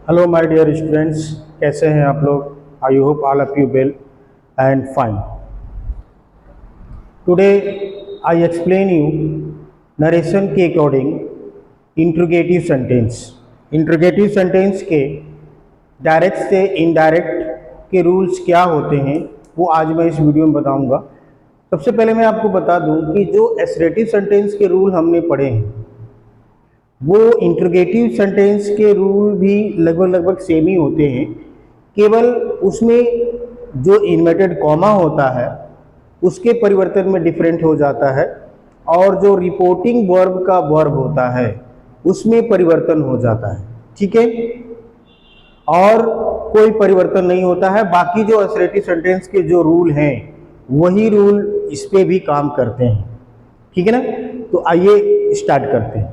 Hello my dear students, कैसे हैं आप लोग। I hope all of you well and fine. Today I explain you narration के according interrogative sentence. Interrogative sentence के direct से indirect के रूल्स क्या होते हैं वो आज मैं इस वीडियो में बताऊंगा। सबसे पहले मैं आपको बता दूं कि जो एसरेटिव सेंटेंस के रूल हमने पढ़े हैं वो इंट्रोगेटिव सेंटेंस के रूल भी लगभग सेम ही होते हैं। केवल उसमें जो इन्वर्टेड कॉमा होता है उसके परिवर्तन में डिफरेंट हो जाता है और जो रिपोर्टिंग वर्ब का वर्ब होता है उसमें परिवर्तन हो जाता है। ठीक है, और कोई परिवर्तन नहीं होता है। बाकी जो एसरेटिव सेंटेंस के जो रूल हैं वही रूल इस पे भी काम करते हैं। ठीक है ना, तो आइए स्टार्ट करते हैं।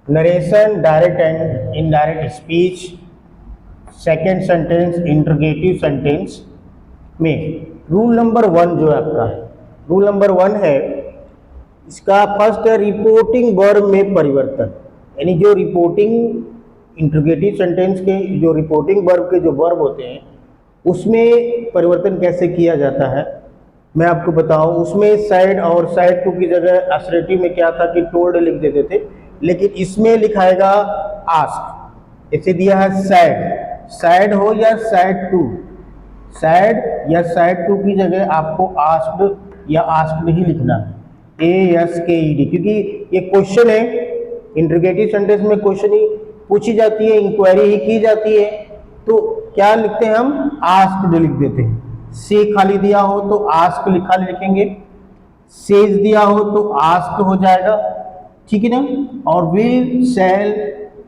Narration, direct and indirect speech, second sentence, interrogative sentence में रूल नंबर 1 जो आपका है, रूल नंबर 1 है इसका फर्स्ट है रिपोर्टिंग वर्ब में परिवर्तन। यानी जो रिपोर्टिंग इंट्रोगेटिव सेंटेंस के जो रिपोर्टिंग वर्ब के जो वर्ब होते हैं उसमें परिवर्तन कैसे किया जाता है मैं आपको बताऊं। उसमें साइड और साइड टू की जगह एसरेटिव में क्या था कि टोल्ड लिख देते थे, लेकिन इसमें लिखाएगा आस्क। इसे दिया है सैड, सैड हो या सैड टू, सैड या सैड टू की जगह आपको आस्क्ड या आस्क्ड ही लिखना है, ASKED, क्योंकि ये क्वेश्चन है। इंट्रोगेटिव सेंटेंस में क्वेश्चन ही पूछी जाती है, इंक्वायरी ही की जाती है, तो क्या लिखते हैं हम, आस्क्ड लिख देते हैं। से खाली दिया हो तो आस्क खाली लिखेंगे, सेज दिया हो तो आस्क हो जाएगा। ठीक है ना, और विल शैल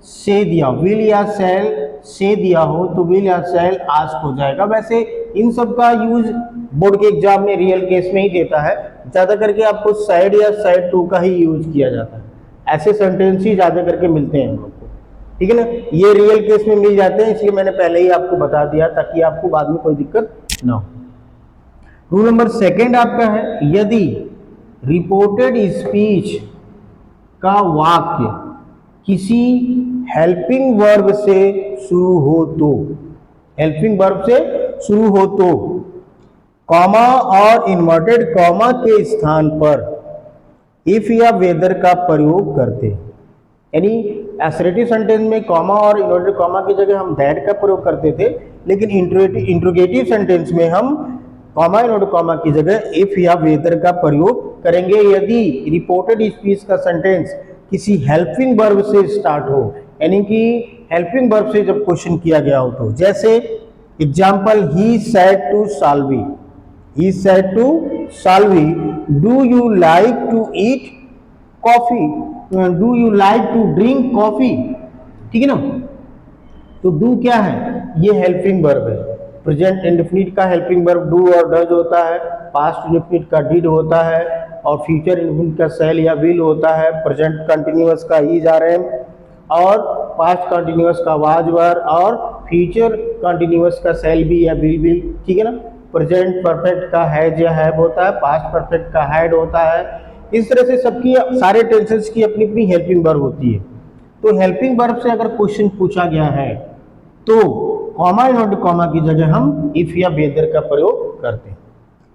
से दिया, विल या शैल से दिया हो तो विल या शैल आस्क हो जाएगा। वैसे इन सब का यूज बोर्ड के एग्जाम में रियल केस में ही देता है, ज्यादा करके आपको साइड या साइड टू का ही यूज किया जाता है। ऐसे सेंटेंस ही ज्यादा करके मिलते हैं हम लोग को। ठीक है ना, ये रियल केस में मिल जाते हैं, इसलिए मैंने पहले ही आपको बता दिया ताकि आपको बाद में कोई दिक्कत ना हो। रूल नंबर 2 आपका है, यदि रिपोर्टेड स्पीच का वाक्य किसी हेल्पिंग वर्ब से शुरू हो तो, हेल्पिंग वर्ब से शुरू हो तो कॉमा और इन्वर्टेड कॉमा के स्थान पर इफ या वेदर का प्रयोग करते। यानी एसरेटिव सेंटेंस में कॉमा और इन्वर्टेड कॉमा की जगह हम दैट का प्रयोग करते थे, लेकिन इंट्रोगेटिव सेंटेंस में हम कॉमा इन्वर्टेड कॉमा की जगह इफ या वेदर का प्रयोग करेंगे यदि रिपोर्टेड स्पीच का सेंटेंस किसी हेल्पिंग वर्ब से स्टार्ट हो, यानी कि हेल्पिंग वर्ब से जब क्वेश्चन किया गया हो तो। जैसे example, he said to Salvi, he said to Salvi, do you like to eat coffee, do you like to drink coffee. ठीक है ना, तो डू क्या है, ये हेल्पिंग वर्ब है। प्रेजेंट इंडेफिनिट का हेल्पिंग वर्ब डू और डज होता है, पास्ट इंडेफिनिट का डिड होता है, और फ्यूचर इंडेफिनिट का शैल या विल होता है, प्रेजेंट कंटिन्यूअस का इज आर एम, और पास्ट कंटिन्यूअस का वाज वर, और फ्यूचर कंटिन्यूअस का शैल बी या विल बी। ठीक है ना, प्रेजेंट परफेक्ट का हैज या हैव होता है, पास्ट परफेक्ट का हैड होता है। इस तरह से सबकी सारे टेंसेस की अपनी अपनी हेल्पिंग वर्ब होती है। तो हेल्पिंग वर्ब से अगर क्वेश्चन पूछा गया है तो कॉमा इन्वर्टेड कॉमा की जगह हम इफ या वेदर का प्रयोग करते हैं।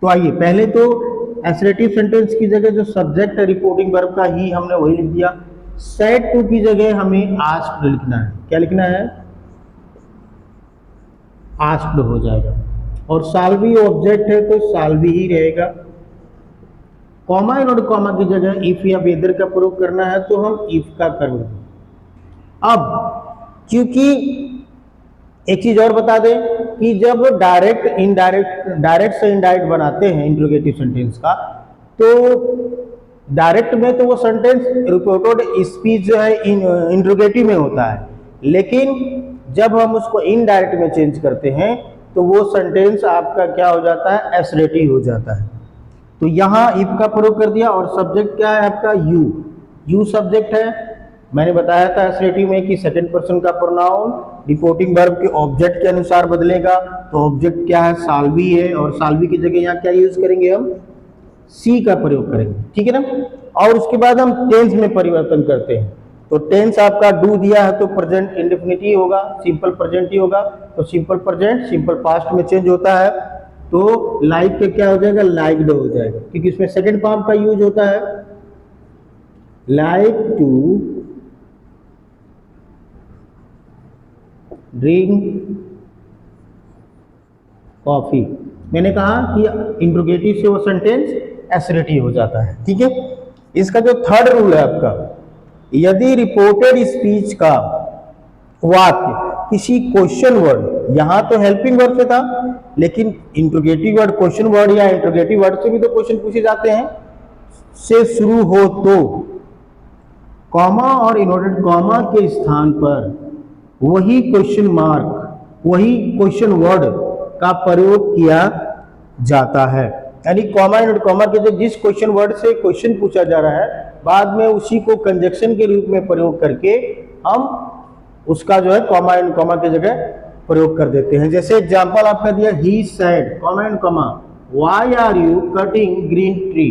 तो आइए, पहले तो एसरेटिव सेंटेंस की जगह जो सब्जेक्ट है रिपोर्टिंग वर्ब का ही हमने वही लिख दिया। सेड टू की जगह हमें आस्क्ड लिखना है। क्या लिखना है, आस्क्ड हो जाएगा, और साल्वी ऑब्जेक्ट है तो साल्वी ही रहेगा। कॉमा इन्वर्टेड कॉमा की जगह इफ या वेदर का प्रयोग करना है तो हम इफ का करेंगे। अब क्योंकि एक चीज और बता दें कि जब डायरेक्ट से इनडायरेक्ट बनाते हैं इंट्रोगेटिव सेंटेंस का, तो डायरेक्ट में तो वो सेंटेंस रिपोर्टेड स्पीच जो है इंट्रोगेटिव में होता है, लेकिन जब हम उसको इनडायरेक्ट में चेंज करते हैं तो वो सेंटेंस आपका क्या हो जाता है, एसरेटिव हो जाता है। तो यहाँ इफ का प्रयोग कर दिया, और सब्जेक्ट क्या है आपका, यू सब्जेक्ट है। मैंने बताया था एसरेटिव में कि सेकंड पर्सन का प्रोनाउन रिपोर्टिंग वर्ब के ऑब्जेक्ट के अनुसार बदलेगा। तो ऑब्जेक्ट क्या है, साल्वी है, और साल्वी की जगह यहाँ क्या यूज करेंगे, हम सी का प्रयोग करेंगे। ठीक है ना, और उसके बाद हम टेंस में परिवर्तन करते हैं। तो टेंस आपका डू दिया है तो प्रेजेंट इंडेफिनिट ही होगा, सिंपल प्रेजेंट ही होगा। तो सिंपल प्रेजेंट सिंपल पास्ट में चेंज होता है, तो लाइक के क्या हो जाएगा, लाइक्ड हो जाएगा, क्योंकि इसमें सेकंड फॉर्म का यूज होता है। Like to drink coffee. मैंने कहा कि इंट्रोगेटिव से वो सेंटेंस एसरेटिव हो जाता है, ठीक है। इसका जो थर्ड रूल है आपका, यदि रिपोर्टेड स्पीच का वाक्य किसी क्वेश्चन वर्ड, यहां तो हेल्पिंग वर्ड से था, लेकिन इंट्रोगेटिव वर्ड क्वेश्चन वर्ड या इंट्रोगेटिव वर्ड से भी तो क्वेश्चन पूछे जाते हैं, से शुरू हो तो कॉमा और इन्वर्टेड कॉमा के स्थान पर वही क्वेश्चन मार्क, वही क्वेश्चन वर्ड का प्रयोग किया जाता है। यानी कॉमा एंड कॉमा के जिस क्वेश्चन वर्ड से क्वेश्चन पूछा जा रहा है, बाद में उसी को कंजक्शन के रूप में प्रयोग करके हम उसका जो है कॉमा एंड कॉमा की जगह प्रयोग कर देते हैं। जैसे एग्जांपल आपका दिया, he said comma and comma why are you cutting green tree,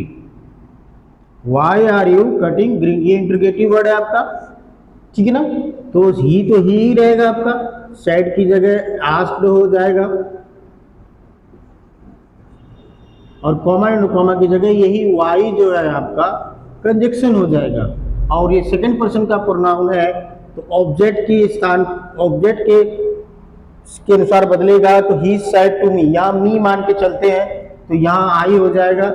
why are you cutting green, ये इंट्रोगेटिव वर्ड है आपका, ठीक है ना। तो ही रहेगा आपका, सेड की जगह आस्क्ड हो जाएगा, और कॉमा एंड कॉमा की जगह यही वाई जो है आपका कंजक्शन हो जाएगा। और ये सेकंड पर्सन का प्रोनाउन है, तो ऑब्जेक्ट की स्थान ऑब्जेक्ट के अनुसार बदलेगा। तो ही सेड टू मी, यहाँ मी मान के चलते हैं, तो यहाँ आई हो जाएगा,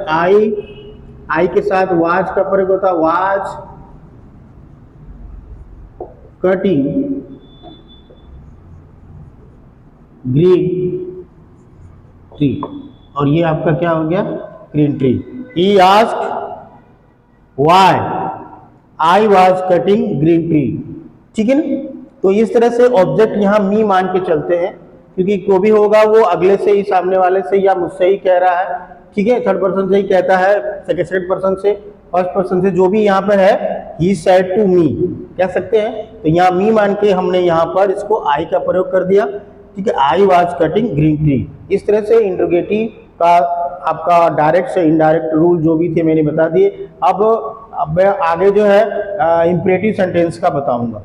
आई के साथ वाज का प्रयोग होता है, वाज कटिंग ग्रीन ट्री, और ये आपका क्या हो गया, green tree. He asked why I was cutting green tree, ठीक है ना। तो इस तरह से ऑब्जेक्ट यहाँ मी मान के चलते हैं, क्योंकि जो भी होगा वो अगले से ही, सामने वाले से या मुझसे ही कह रहा है, ठीक है। थर्ड पर्सन से ही कहता है, सेकंड पर्सन से, फर्स्ट पर्सन से, जो भी यहाँ पर है, ही सेड टू मी कह सकते हैं। तो यहाँ मी मान के हमने यहाँ पर इसको आई का प्रयोग कर दिया, ठीक है। I was cutting green tree. इस तरह से इंट्रोगेटिव का आपका डायरेक्ट से इनडायरेक्ट रूल जो भी थे मैंने बता दिए। अब मैं आगे जो है इंपरेटिव सेंटेंस का बताऊंगा।